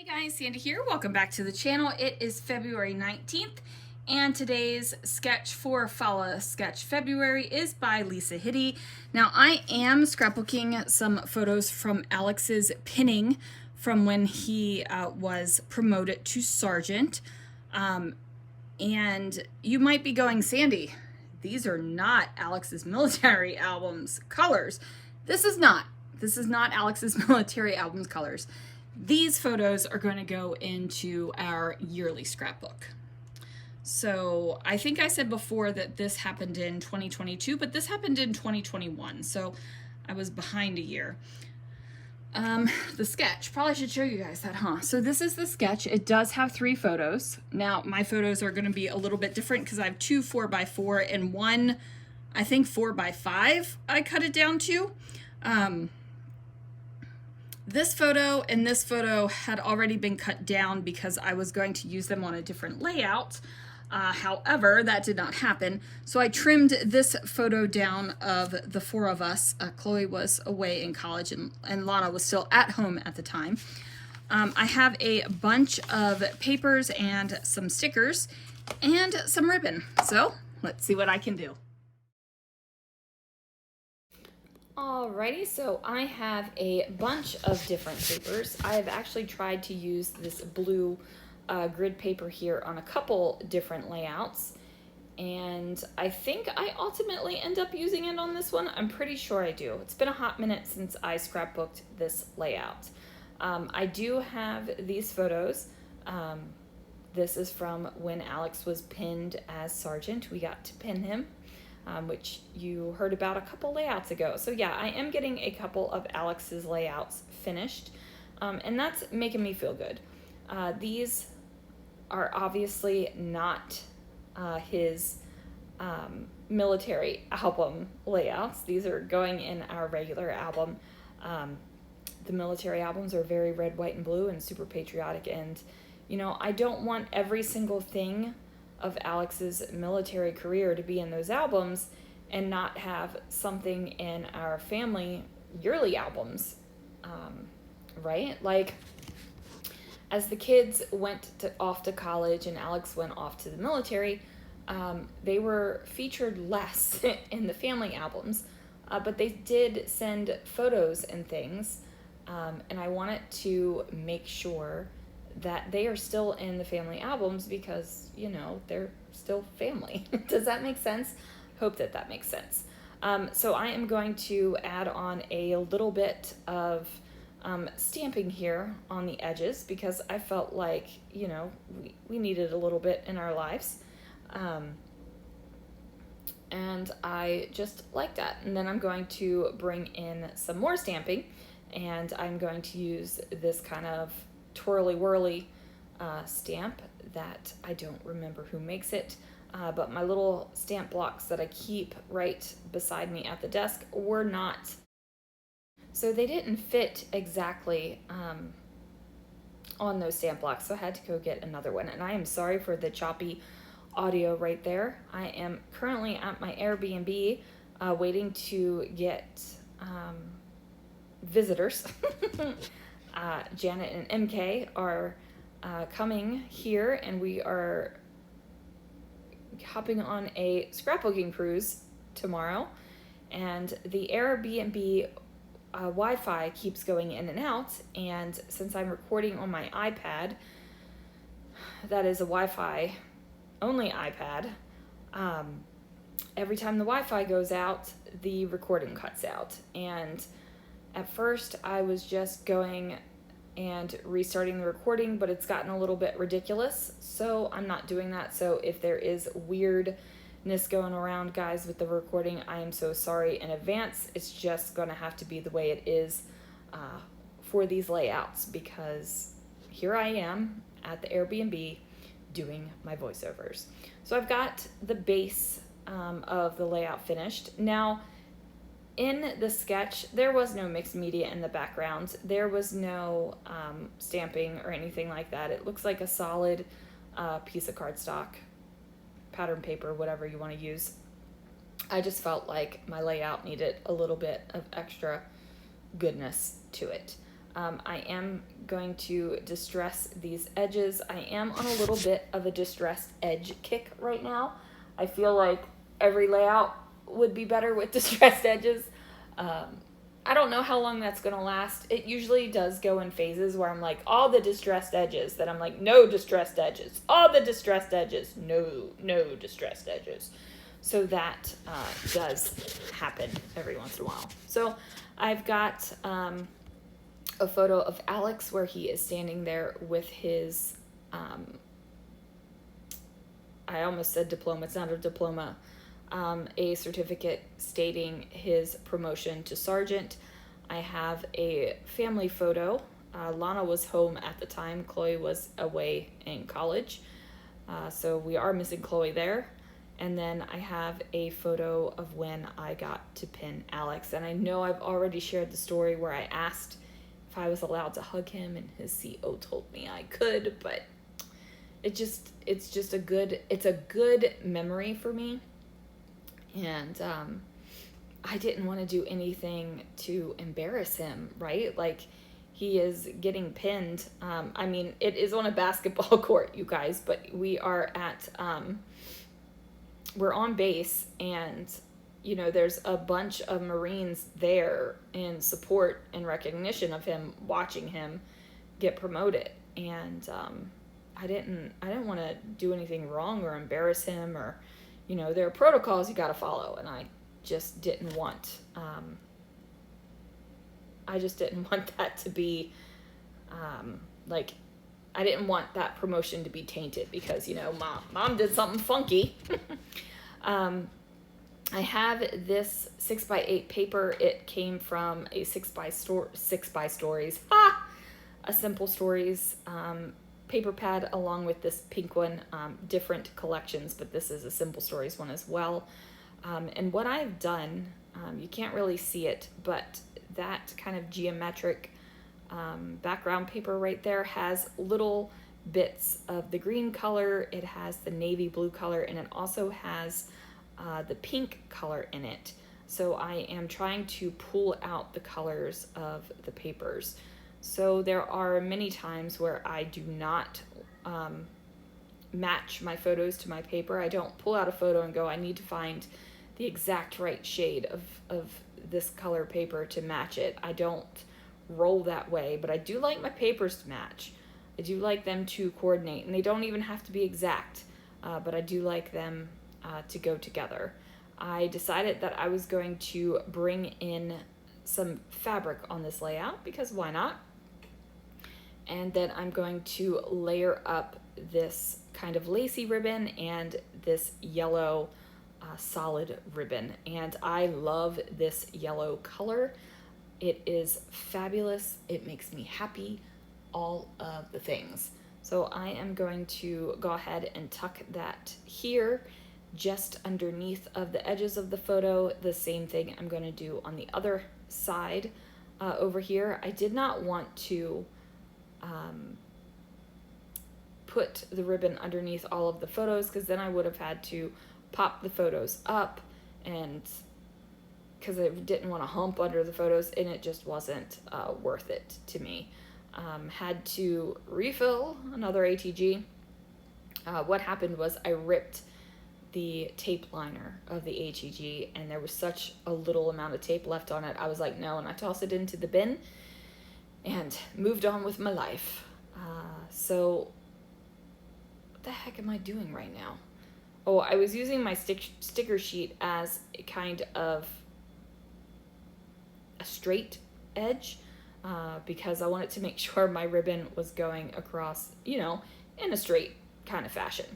Hey guys, Sandy here. Welcome back to the channel. It is February 19th and today's sketch for Fall Sketch February is by Lisa Hitty. Now I am scrapbooking some photos from Alex's pinning from when he was promoted to sergeant. And you might be going, Sandy, these are not Alex's military album's colors. This is not Alex's military album's colors. These photos are going to go into our yearly scrapbook. So I think I said before that this happened in 2022, but this happened in 2021. So I was behind a year. The sketch, probably should show you guys that, huh? So this is the sketch. It does have 3 photos. Now my photos are going to be a little bit different because I have 2 4x4 and one, I think 4x5 I cut it down to. This photo and this photo had already been cut down because I was going to use them on a different layout. However, that did not happen. So I trimmed this photo down of the 4 of us. Chloe was away in college and Lana was still at home at the time. I have a bunch of papers and some stickers and some ribbon. So let's see what I can do. Alrighty, so I have a bunch of different papers. I have actually tried to use this blue grid paper here on a couple different layouts, and I think I ultimately end up using it on this one. I'm pretty sure I do. It's been a hot minute since I scrapbooked this layout. I do have these photos. This is from when Alex was pinned as sergeant. We got to pin him. Which you heard about a couple layouts ago. So yeah, I am getting a couple of Alex's layouts finished, and that's making me feel good. These are obviously not his military album layouts. These are going in our regular album. The military albums are very red, white, and blue and super patriotic, and you know, I don't want every single thing of Alex's military career to be in those albums and not have something in our family yearly albums, right? Like, as the kids went off to college and Alex went off to the military, they were featured less in the family albums, but they did send photos and things, and I wanted to make sure that they are still in the family albums because, you know, they're still family. Does that make sense? Hope that that makes sense. So I am going to add on a little bit of stamping here on the edges because I felt like, you know, we needed a little bit in our lives. And I just like that. And then I'm going to bring in some more stamping, and I'm going to use this kind of twirly-whirly stamp that I don't remember who makes it, but my little stamp blocks that I keep right beside me at the desk were not, so they didn't fit exactly on those stamp blocks, so I had to go get another one. And I am sorry for the choppy audio right there. I am currently at my Airbnb waiting to get visitors. Janet and MK are coming here, and we are hopping on a scrapbooking cruise tomorrow, and the Airbnb Wi-Fi keeps going in and out, and since I'm recording on my iPad, that is a Wi-Fi only iPad, every time the Wi-Fi goes out, the recording cuts out. And at first, I was just going and restarting the recording, but it's gotten a little bit ridiculous, so I'm not doing that. So if there is weirdness going around, guys, with the recording, I am so sorry in advance. It's just going to have to be the way it is for these layouts, because here I am at the Airbnb doing my voiceovers. So I've got the base of the layout finished. Now, in the sketch, there was no mixed media in the background. There was no stamping or anything like that. It looks like a solid piece of cardstock, pattern paper, whatever you want to use. I just felt like my layout needed a little bit of extra goodness to it. I am going to distress these edges. I am on a little bit of a distressed edge kick right now. I feel like every layout would be better with distressed edges. I don't know how long that's going to last. It usually does go in phases where I'm like, all the distressed edges. Then I'm like, no distressed edges. All the distressed edges. No distressed edges. So that does happen every once in a while. So I've got a photo of Alex where he is standing there with his, I almost said diploma. It's not a diploma. A certificate stating his promotion to sergeant. I have a family photo. Lana was home at the time. Chloe was away in college. So we are missing Chloe there. And then I have a photo of when I got to pin Alex. And I know I've already shared the story where I asked if I was allowed to hug him, and his CO told me I could, but it's just a good memory for me. And I didn't want to do anything to embarrass him, right? Like, he is getting pinned. I mean, it is on a basketball court, you guys, but we are at, we're on base, and, you know, there's a bunch of Marines there in support and recognition of him, watching him get promoted. And I didn't want to do anything wrong or embarrass him, or, you know, there are protocols you got to follow, and I just didn't want that to be like, I didn't want that promotion to be tainted because, you know, mom did something funky. I have this 6x8 paper. It came from a 6x stories, a Simple Stories paper pad, along with this pink one, different collections, but this is a Simple Stories one as well. And what I've done, you can't really see it, but that kind of geometric background paper right there has little bits of the green color, it has the navy blue color, and it also has the pink color in it. So I am trying to pull out the colors of the papers. So there are many times where I do not match my photos to my paper. I don't pull out a photo and go, I need to find the exact right shade of this color paper to match it. I don't roll that way, but I do like my papers to match. I do like them to coordinate, and they don't even have to be exact, but I do like them to go together. I decided that I was going to bring in some fabric on this layout, because why not? And then I'm going to layer up this kind of lacy ribbon and this yellow solid ribbon. And I love this yellow color. It is fabulous. It makes me happy. All of the things. So I am going to go ahead and tuck that here, just underneath of the edges of the photo. The same thing I'm going to do on the other side over here. I did not want to put the ribbon underneath all of the photos, because then I would have had to pop the photos up, and because I didn't want to hump under the photos, and it just wasn't worth it to me. Had to refill another ATG. What happened was I ripped the tape liner of the ATG, and there was such a little amount of tape left on it. I was like, no, and I tossed it into the bin and moved on with my life. So what the heck am I doing right now? Oh, I was using my sticker sheet as a kind of a straight edge, because I wanted to make sure my ribbon was going across, you know, in a straight kind of fashion.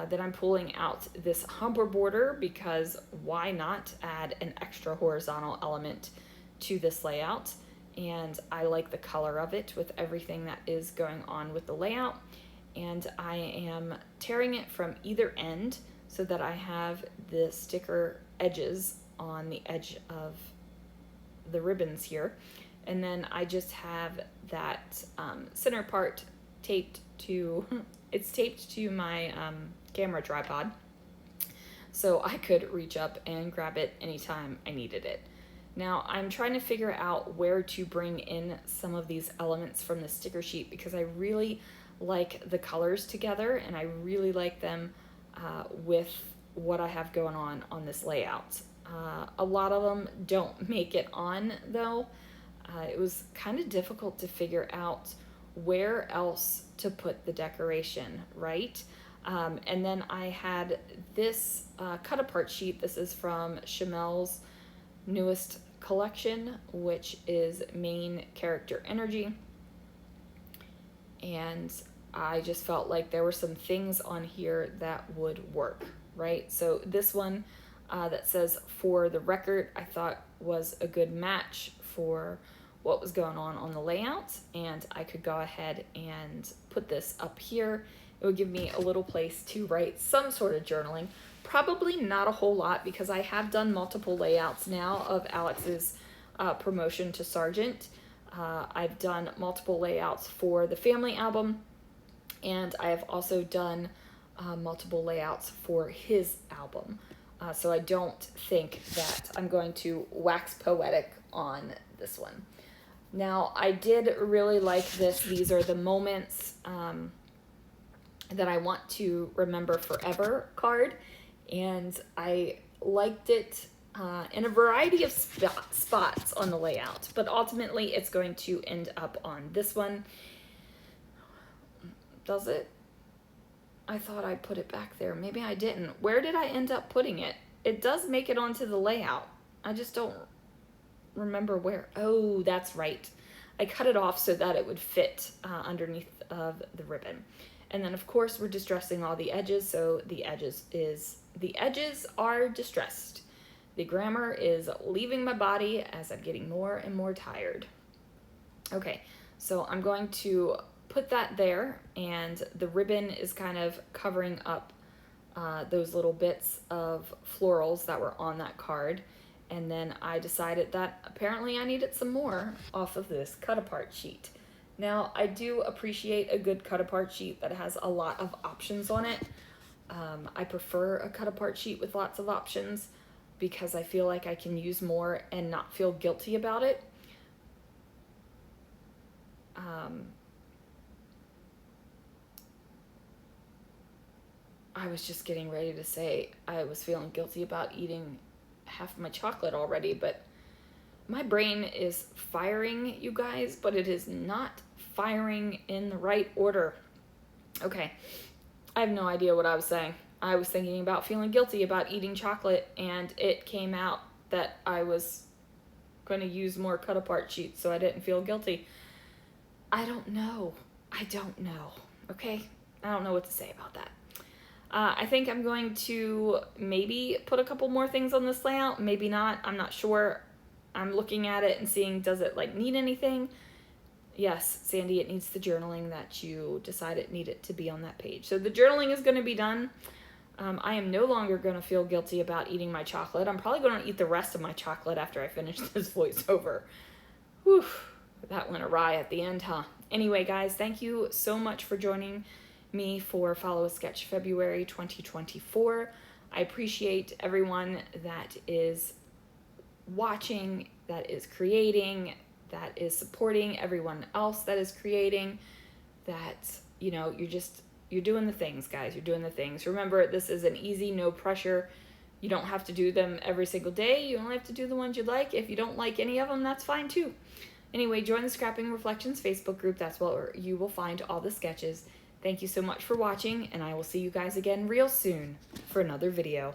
Then I'm pulling out this humper border, because why not add an extra horizontal element to this layout? And I like the color of it with everything that is going on with the layout. And I am tearing it from either end so that I have the sticker edges on the edge of the ribbons here. And then I just have that center part taped to, it's taped to my camera tripod, so I could reach up and grab it anytime I needed it. Now I'm trying to figure out where to bring in some of these elements from the sticker sheet because I really like the colors together and I really like them with what I have going on this layout. A lot of them don't make it on though. It was kind of difficult to figure out where else to put the decoration, right? And then I had this cut apart sheet. This is from Chamel's newest collection, which is Main Character Energy. And I just felt like there were some things on here that would work, right? So this one that says "For the Record," I thought was a good match for what was going on the layout, and I could go ahead and put this up here. It would give me a little place to write some sort of journaling. Probably not a whole lot because I have done multiple layouts now of Alex's promotion to Sergeant. I've done multiple layouts for the family album, and I have also done multiple layouts for his album. So I don't think that I'm going to wax poetic on this one. Now, I did really like this. These are the moments that I want to remember forever card, and I liked it in a variety of spots on the layout, but ultimately it's going to end up on this one. Does it? I thought I put it back there. Maybe I didn't. Where did I end up putting it? It does make it onto the layout. I just don't remember where. Oh, that's right. I cut it off so that it would fit underneath of the ribbon. And then of course we're distressing all the edges, so the edges are distressed. The grammar is leaving my body as I'm getting more and more tired. Okay, so I'm going to put that there, and the ribbon is kind of covering up those little bits of florals that were on that card. And then I decided that apparently I needed some more off of this cut apart sheet. Now, I do appreciate a good cut apart sheet that has a lot of options on it. I prefer a cut apart sheet with lots of options because I feel like I can use more and not feel guilty about it. I was just getting ready to say I was feeling guilty about eating half my chocolate already, but my brain is firing, you guys, but it is not firing in the right order. Okay, I have no idea what I was saying. I was thinking about feeling guilty about eating chocolate, and it came out that I was going to use more cut apart sheets so I didn't feel guilty. I don't know. Okay? I don't know what to say about that. I think I'm going to maybe put a couple more things on this layout, maybe not, I'm not sure. I'm looking at it and seeing, does it like need anything? Yes, Sandy, it needs the journaling that you decided needed to be on that page. So the journaling is going to be done. I am no longer going to feel guilty about eating my chocolate. I'm probably going to eat the rest of my chocolate after I finish this voiceover. Whew, that went awry at the end, huh? Anyway, guys, thank you so much for joining me for Follow a Sketch February 2024. I appreciate everyone that is watching, that is creating, that is supporting everyone else that is creating, that, you know, you're doing the things, guys. You're doing the things. Remember, this is an easy, no pressure. You don't have to do them every single day. You only have to do the ones you like. If you don't like any of them, that's fine too. Anyway, join the Scrapping Reflections Facebook group. That's where you will find all the sketches. Thank you so much for watching, and I will see you guys again real soon for another video.